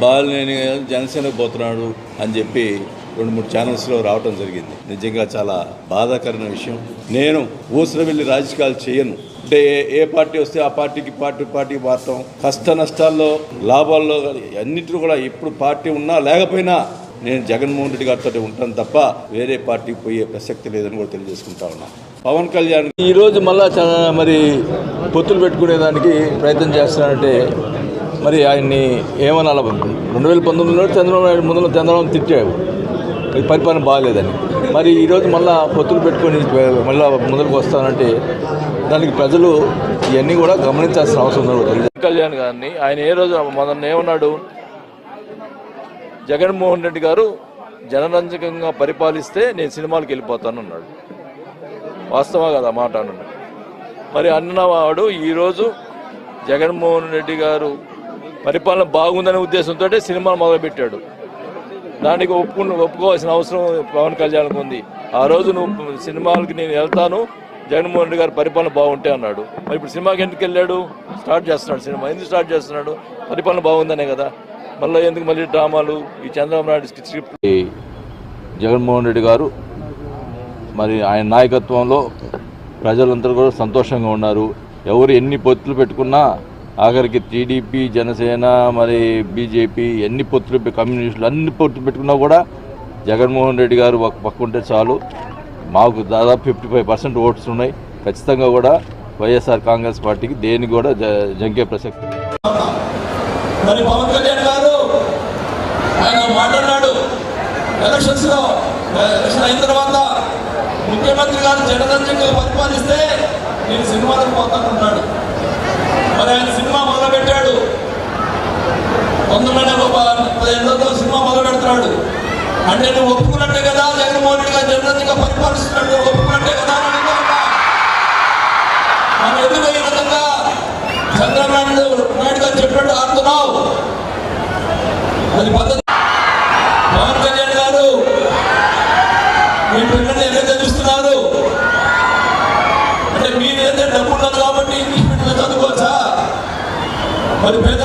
బాలినేని జనసేనకు పోతున్నాడు అని చెప్పి 2-3 ఛానల్స్లో రావడం జరిగింది. నిజంగా చాలా బాధాకరమైన విషయం. నేను ఊసర వెళ్ళి రాజకీయాలు చేయను. అంటే ఏ పార్టీ వస్తే ఆ పార్టీకి పార్టీ మారటం, కష్ట నష్టాల్లో లాభాల్లో అన్నింటిలో కూడా ఇప్పుడు పార్టీ ఉన్నా లేకపోయినా నేను జగన్మోహన్ రెడ్డి గారితో ఉంటాను తప్ప వేరే పార్టీకి పోయే ప్రసక్తి లేదని కూడా తెలియజేసుకుంటా ఉన్నా. పవన్ కళ్యాణ్ ఈరోజు మళ్ళా మరి పొత్తులు పెట్టుకునేదానికి ప్రయత్నం చేస్తున్నారంటే మరి ఆయన్ని ఏమనాలి? 2019లో చంద్రబాబు నాయుడు ముందు చంద్రబాబు తిట్టాడు పరిపాలన బాగాలేదని. మరి ఈరోజు మళ్ళీ పొత్తులు పెట్టుకొని మళ్ళీ ముందుకు వస్తానంటే దానికి ప్రజలు ఇవన్నీ కూడా గమనించాల్సిన అవసరం ఉంది. పవన్ కళ్యాణ్ గారిని ఆయన ఏ రోజు మొదన్న ఏమన్నాడు? జగన్మోహన్ రెడ్డి గారు జనరంజకంగా పరిపాలిస్తే నేను సినిమాలకు వెళ్ళిపోతాను అన్నాడు. వాస్తవా కదా మాట అన్నాడు. మరి అన్నవాడు ఈరోజు జగన్మోహన్ రెడ్డి గారు పరిపాలన బాగుందనే ఉద్దేశంతో సినిమాలు మొదలుపెట్టాడు. దానికి ఒప్పుకోవాల్సిన అవసరం పవన్ కళ్యాణ్కి ఉంది. ఆ రోజు నువ్వు సినిమాలకి నేను వెళ్తాను, జగన్మోహన్ రెడ్డి గారు పరిపాలన బాగుంటే అన్నాడు. మరి ఇప్పుడు సినిమాకి ఎందుకు వెళ్ళాడు? స్టార్ట్ చేస్తున్నాడు సినిమా. ఎందుకు స్టార్ట్ చేస్తున్నాడు? పరిపాలన బాగుందనే కదా. మళ్ళీ ఎందుకు మళ్ళీ డ్రామాలు? ఈ చంద్రబాబు నాయుడు స్క్రిప్ట్. జగన్మోహన్ రెడ్డి గారు మరి ఆయన నాయకత్వంలో ప్రజలందరూ కూడా సంతోషంగా ఉన్నారు. ఎవరు ఎన్ని పొత్తులు పెట్టుకున్నా ఆఖరికి టీడీపీ, జనసేన, మరి బీజేపీ ఎన్ని పొత్తులు, కమ్యూనిస్టులు అన్ని పొత్తులు పెట్టుకున్నా కూడా జగన్మోహన్ రెడ్డి గారు ఒక పక్క ఉంటే చాలు. మాకు దాదాపు 55% ఓట్స్ ఉన్నాయి. ఖచ్చితంగా కూడా వైఎస్ఆర్ కాంగ్రెస్ పార్టీకి దేనికి కూడా జంకే ప్రసక్తి. మరి పవన్ కళ్యాణ్ గారు ఆయన మాట్లాడినాడు ఎలక్షన్ అయిన తర్వాత ముఖ్యమంత్రి గారు జనరంజకంగా పరిపాలిస్తే నేను సినిమాలకు పోతానన్నాడు. మరి ఆయన సినిమా మొదలుపెట్టాడు. 15 సినిమా మొదలు పెడుతున్నాడు. అంటే నువ్వు ఒప్పుకున్నట్టే కదా జగన్మోహన్ రెడ్డి గారు జనరంజకంగా పరిపాలిస్తున్నాడు, ఒప్పుకున్నట్టే కదా. మనం ఎదుగు ఈ విధంగా చంద్రబాబు నాయుడు గారు చెప్పినట్టు ఆడుతున్నావు. అది పద్ధతి. పవన్ కళ్యాణ్ గారు మీ పిల్లల్ని ఎలా చదివిస్తున్నారు? అంటే మీరు ఏదైతే డబ్బు ఉన్నది కాబట్టి ఇంగ్లీష్ మీడియంలో చదువుకోవచ్చా? మరి పేద